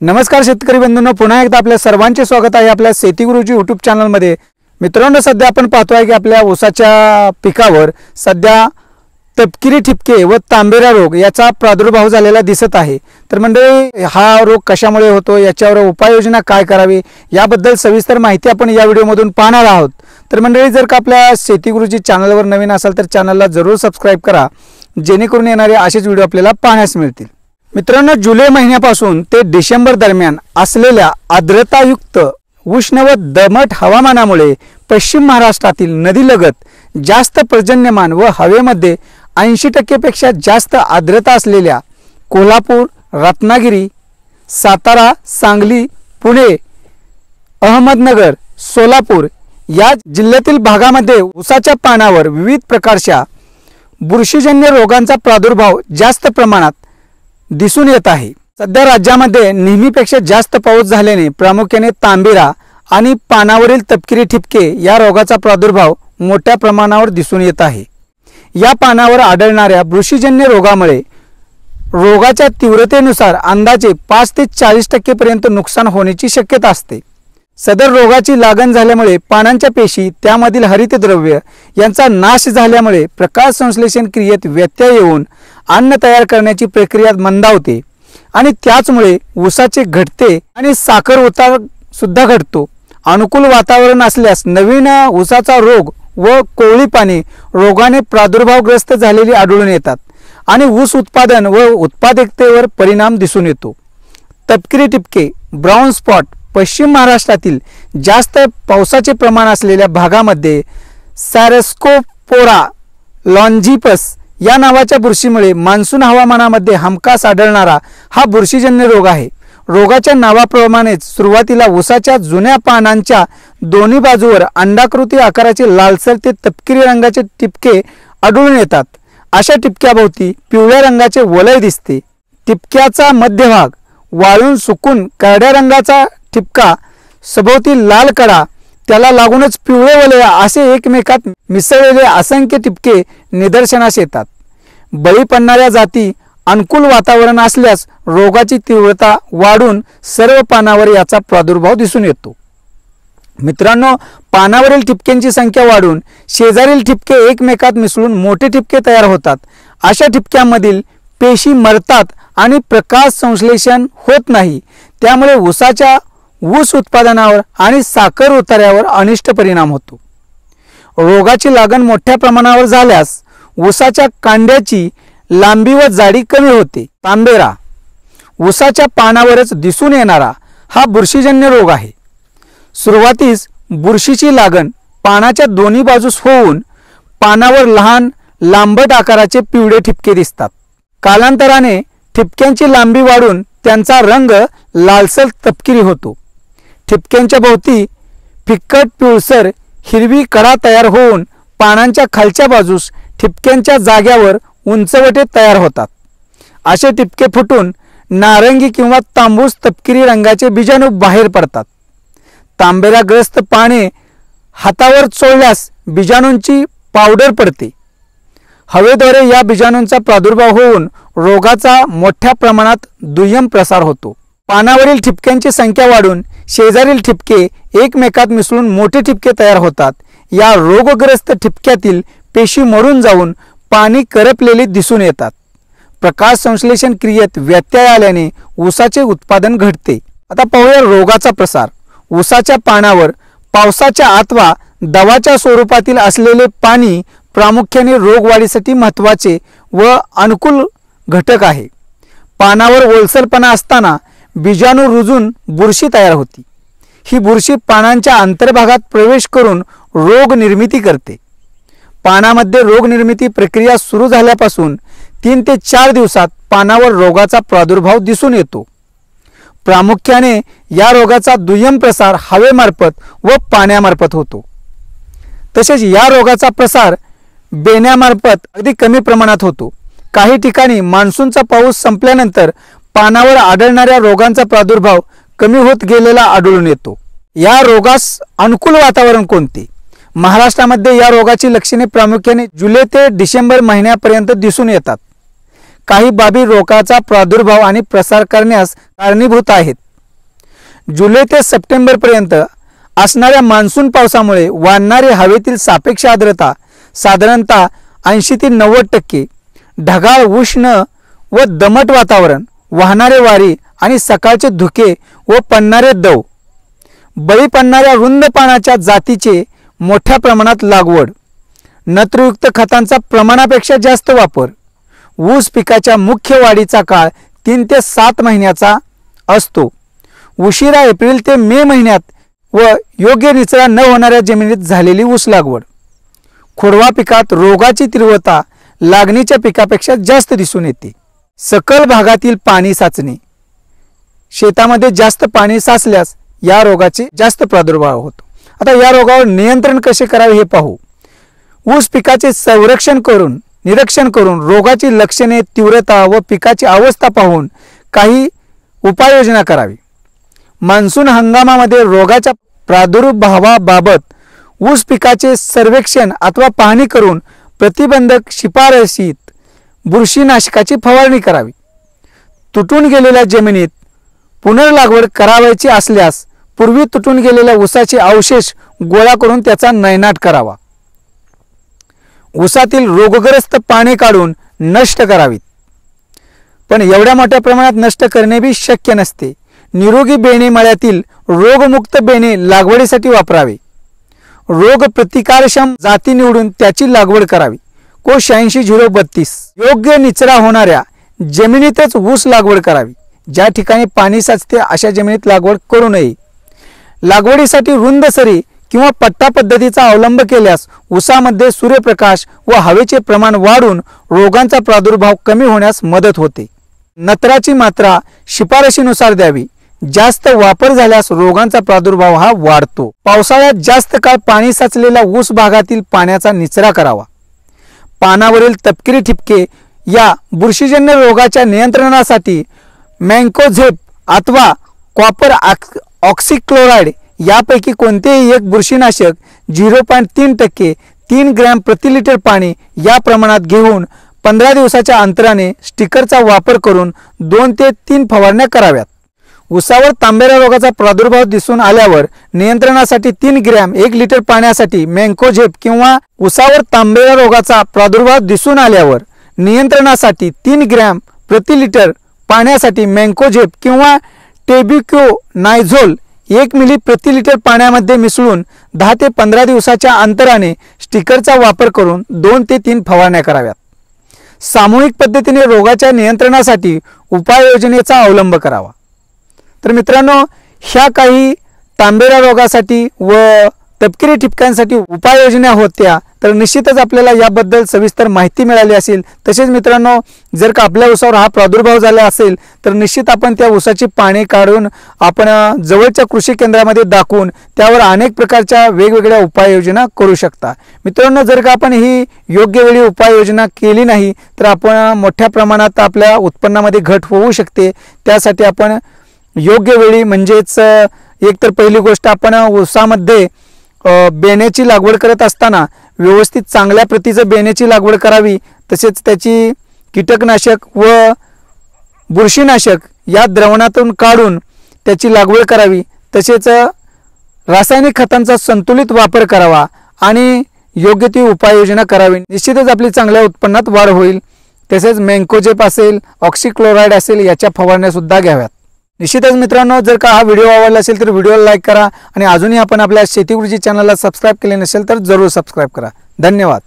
नमस्कार शेतकरी बंधूंनो, पुन्हा एकदा आपल्या सर्वांचे स्वागत आहे आपल्या शेती गुरुजी यूट्यूब चॅनल मध्ये। मित्रांनो, सध्या आपण पाहतोय की आपल्या ऊसाच्या पिकावर सध्या तपकिरी ठिपके व तांबेरा रोग याचा प्रादुर्भाव झालेला दिसत आहे। तर मंडळी, हा रोग कशामुळे होतो, याच्यावर उपाययोजना काय करावी याबद्दल सविस्तर माहिती आपण या व्हिडिओमधून पाहणार आहोत। तर मंडळी, जर का आपल्या शेती गुरुजी चॅनलवर नवीन असाल तर चॅनलला जरूर सबस्क्राइब करा, जेणेकरून येणारे असेच व्हिडिओ आपल्याला पाहण्यास मिळतील। मित्रांनो, जुलै महिन्यापासून ते डिसेंबर दरम्यान असलेल्या आर्द्रतायुक्त उष्ण व दमट हवामानामुळे पश्चिम महाराष्ट्रातील नदीलगत जास्त पर्जन्यमान व हवेमध्ये 80% पेक्षा जास्त आर्द्रता असलेल्या कोल्हापूर, रत्नागिरी, सातारा, सांगली, पुणे, अहमदनगर, सोलापूर या जिल्ह्यातील भागामध्ये ऊसाच्या पानावर विविध प्रकारच्या बुरशीजन्य रोगांचा प्रादुर्भाव जास्त प्रमाणात दिसून येत आहे। सध्या राज्यामध्ये नेहमीपेक्षा जास्त पाऊस झाल्याने प्रामुख्याने तांबेरा आणि पानावरील तपकिरी ठिपके या रोगाचा प्रादुर्भाव मोठ्या प्रमाणावर दिसून येत आहे। या पानावर आढळणाऱ्या बुरशीजन्य रोगामुळे रोगाच्या तीव्रतेनुसार अंदाजे 5 ते 40% पर्यंत नुकसान होण्याची शक्यता असते। सदर रोगाची लागण झाल्यामुळे पानांच्या पेशी, त्यामधील हरितद्रव्य यांचा नाश झाल्यामुळे प्रकाश संश्लेषण क्रियेत व्यत्यय येऊन अन्न तयार करण्याची प्रक्रिया मंदावते आणि त्याचमुळे ऊसाचे घटते आणि साखर उतार सुद्धा घटतो। अनुकूल वातावरण असल्यास नवीन ऊसाचा रोग व कोवळी पाने रोगाने प्रादुर्भावग्रस्त झालेली आढळून येतात आणि ऊस उत्पादन व उत्पादकतेवर परिणाम दिसून येतो। तपकिरी ठिपके, ब्राउन स्पॉट पश्चिम महाराष्ट्रातील जास्त पावसाचे प्रमाण असलेल्या भागामध्ये सॅरेस्कोपोरा लॉन्जिपस या नावाच्या बुरशीमुळे मान्सून हवामानामध्ये हमखास आढळणारा हा बुरशीजन्य रोग आहे। रोगाच्या नावाप्रमाणेच सुरुवातीला ऊसाच्या जुन्या पानांच्या दोन्ही बाजूवर अंडाकृती आकाराचे लालसर ते तपकिरी रंगाचे ठिपके आढळून येतात। अशा ठिपक्याभोवती पिवळ्या रंगाचे वलय दिसते। ठिपक्याचा मध्यभाग वाळून सुकून करड्या रंगाचा ठिपका, सभोवती लाल कडा, त्याला लागूनच पिवळे वलय असे एकमेकात मिसळलेले असंख्य ठिपके निदर्शनास येतात। बळी पडणाऱ्या जाती अनुकूल वातावरण असल्यास रोगाची तीव्रता वाढून सर्व पानावर याचा प्रादुर्भाव दिसून येतो। मित्रांनो, पानावरील ठिपक्यांची संख्या वाढून शेजारील ठिपके एकमेकात मिसळून मोठे ठिपके तयार होतात। अशा ठिपक्यांमधील पेशी मरतात आणि प्रकाश संश्लेषण होत नाही, त्यामुळे ऊस उत्पादनावर आणि साखर उतार्यावर अनिष्ट परिणाम होतो। रोगाची लागण मोठ्या प्रमाणावर झाल्यास ऊसाच्या कांड्याची लांबी व जाडी कमी होते। तांबेरा ऊसाच्या पानावरच दिसून येणारा हा बुरशीजन्य रोग आहे। सुरुवातीस बुरशीची लागण पानाच्या दोन्ही बाजूस होऊन पानावर लहान लांबट आकाराचे पिवळे ठिपके दिसतात। कालांतराने ठिपक्यांची लांबी वाढून त्यांचा रंग लालसर तपकिरी होतो। ठिपक्यांच्या भोवती फिक्कट पिवळसर हिरवी कडा तयार होऊन पानांच्या खालच्या बाजूस ठिपक्यांच्या जाग्यावर उंचवटे तयार होतात। असे ठिपके फुटून नारंगी किंवा तांबूस तपकिरी रंगाचे बीजाणू बाहेर पडतात। तांबेराग्रस्त पाने हातावर चोळल्यास बीजाणूंची पावडर पडते। हवेद्वारे या बीजाणूंचा प्रादुर्भाव होऊन रोगाचा मोठ्या प्रमाणात दुय्यम प्रसार होतो। पानावरील ठिपक्यांची संख्या वाढून शेजारील ठिपके एकमेकात मिसळून मोठे ठिपके तयार होतात। या रोगग्रस्त ठिपक्यातील पेशी मरून जाऊन पाने करपलेली दिसून येतात। प्रकाश संश्लेषण क्रियेत व्यत्यय आल्याने ऊसाचे उत्पादन घटते। आता पाहूया रोगाचा प्रसार। ऊसाच्या पानावर पावसाच्या अथवा दवाच्या स्वरूपातील असलेले पाणी प्रामुख्याने रोग वाढीसाठी महत्त्वाचे व अनुकूल घटक आहे। पानावर ओलसरपणा असताना बीजाणू रुजून बुरशी तयार होती। ही बुरशी पानांच्या अंतर्भागात प्रवेश करून रोग निर्मिती करते। पानामध्ये रोग निर्मिती प्रक्रिया सुरू झाल्यापासून 3 ते 4 दिवसात पानावर रोगाचा प्रादुर्भाव दिसून येतो। प्रामुख्याने या रोगाचा दुय्यम प्रसार हवेमार्फत व पाण्यामार्फत होतो। तसेच या रोगाचा प्रसार बेण्यामार्फत अगदी कमी प्रमाणात होतो। काही ठिकाणी मान्सूनचा पाऊस संपल्यानंतर पानावर आढळणाऱ्या रोगांचा प्रादुर्भाव कमी होत गेलेला आढळून येतो। या रोगास अनुकूल वातावरण कोणते? महाराष्ट्रामध्ये या रोगाची लक्षणे प्रामुख्याने जुलै ते डिसेंबर महिन्यापर्यंत दिसून येतात। काही बाबी रोगाचा प्रादुर्भाव आणि प्रसार करण्यास कारणीभूत आहेत। जुलै ते सप्टेंबरपर्यंत असणाऱ्या मान्सून पावसामुळे वाढणारी हवेतील सापेक्ष आर्द्रता साधारणतः 80 ते 90%, ढगाळ उष्ण व दमट वातावरण, वाहणारे वारी आणि सकाळचे धुके व पडणारे दव, बळी पडणाऱ्या रुंद पानाच्या जातीचे मोठ्या प्रमाणात लागवड, नत्रयुक्त खतांचा प्रमाणापेक्षा जास्त वापर, ऊस पिकाच्या मुख्य वाढीचा काळ 3 ते 7 महिन्याचा असतो, उशिरा एप्रिल ते मे महिन्यात व योग्य निचरा न होणाऱ्या जमिनीत झालेली ऊस लागवड, खोडवा पिकात रोगाची तीव्रता लागणीच्या पिकापेक्षा जास्त दिसून येते, सखल भागातील पाणी साचणे, शेतामध्ये जास्त पाणी साचल्यास या रोगाचे जास्त प्रादुर्भाव होतो। आता या रोगावर नियंत्रण कसे करावे हे पाहू। ऊस पिकाचे निरीक्षण करून रोगाची लक्षणे, तीव्रता व पिकाची अवस्था पाहून काही उपाययोजना करावी। मान्सून हंगामामध्ये रोगाच्या प्रादुर्भावाबाबत ऊस पिकाचे सर्वेक्षण अथवा पाहणी करून प्रतिबंधक शिफारसीत बुरशीनाशकाची फवारणी करावी। तुटून गेलेल्या जमिनीत पुनर्लागवड करावयाची असल्यास पूर्वी तुटून गेलेल्या ऊसाचे अवशेष गोळा करून त्याचा नैनाट करावा। ऊसातील रोगग्रस्त पाने काढून नष्ट करावीत, पण एवढ्या मोठ्या प्रमाणात नष्ट करणे भी शक्य नसते। निरोगी बेने मळ्यातील रोगमुक्त बेने लागवडीसाठी वापरावे। रोग प्रतिकारक्षम जाती निवडून त्याची लागवड करावी। कोश 86-032 योग्य निचरा होणाऱ्या जमिनीतच ऊस लागवड करावी। ज्या ठिकाणी पाणी साचते अशा जमिनीत लागवड करू नये। लागवडीसाठी रुंद सरी किंवा पट्टा पद्धतीचा अवलंब केल्यास ऊसामध्ये सूर्यप्रकाश व हवेचे प्रमाण वाढून रोगांचा प्रादुर्भाव कमी होण्यास मदत होते। नत्राची मात्रा शिफारशीनुसार द्यावी। जास्त वापर झाल्यास रोगांचा प्रादुर्भाव हा वाढतो। पावसाळ्यात जास्त काळ पाणी साचलेल्या ऊस भागातील पाण्याचा निचरा करावा। पानावरील तपकिरी ठिपके या बुरशीजन्य रोगाच्या नियंत्रणासाठी मँकोझेप अथवा कॉपर ऑक्सीक्लोराइड यापैकी कोणतेही एक बुरशीनाशक 0.3% 3 ग्रॅम प्रति लिटर पाणी या प्रमाणात घेऊन 15 दिवसाच्या अंतराने स्टिकरचा वापर करून 2 ते 3 फवारण्या कराव्यात। ऊसावर तांबेरा रोगाचा प्रादुर्भाव दिसून आल्यावर नियंत्रणासाठी 3 ग्रॅम 1 लिटर पाण्यासाठी मँकोझेप किंवा ऊसावर तांबेरा रोगाचा प्रादुर्भाव दिसून आल्यावर नियंत्रणासाठी 3 ग्रॅम प्रति लिटर पाण्यासाठी मँकोझेप किंवा टेब्युकोनायझोल 1 मिली प्रति लिटर पाण्यामध्ये मिसळून 10 ते 15 दिवसाच्या अंतराने स्टिकरचा वापर करून 2 ते 3 फवारण्या कराव्यात। सामूहिक पद्धतीने रोगाच्या नियंत्रणासाठी उपाययोजनेचा अवलंब करावा। तर मित्रांनो, ह्या काही तांबेरा रोगासाठी व तपकिरी ठिपक्यांसाठी उपाययोजना होत्या। तर निश्चितच आपल्याला याबद्दल सविस्तर माहिती मिळाली असेल। तसेच मित्रांनो, जर का आपल्या ऊसावर हा प्रादुर्भाव झाला असेल तर निश्चित आपण त्या ऊसाची पाने काढून आपण जवळच्या कृषी केंद्रामध्ये दाखवून त्यावर अनेक प्रकारच्या वेगवेगळ्या उपाययोजना करू शकता। मित्रांनो, जर का आपण ही योग्य वेळी उपाययोजना केली नाही तर आपण मोठ्या प्रमाणात आपल्या उत्पन्नामध्ये घट होऊ शकते। त्यासाठी आपण योग्य वेळी म्हणजेच एक तर पहिली गोष्ट आपण ऊसामध्ये बेण्याची लागवड करत असताना व्यवस्थित चांगल्या प्रतीचं बेण्याची लागवड करावी। तसेच त्याची कीटकनाशक व बुरशीनाशक या द्रावणातून काढून त्याची लागवड करावी। तसेच रासायनिक खतांचा संतुलित वापर करावा आणि योग्य ती उपाययोजना करावी। निश्चितच आपली चांगल्या उत्पन्नात वाढ होईल। तसेच मँकोझेप असेल, ऑक्सीक्लोराइड असेल याच्या फवारण्या सुद्धा घ्याव्यात। निश्चितच मित्रांनो, जर का हा व्हिडिओ आवडला असेल तर व्हिडिओला लाईक करा आणि अजूनही आपण आपल्या शेती गुरुजी चॅनलला सबस्क्राईब केले नसेल तर जरूर सबस्क्राईब करा। धन्यवाद।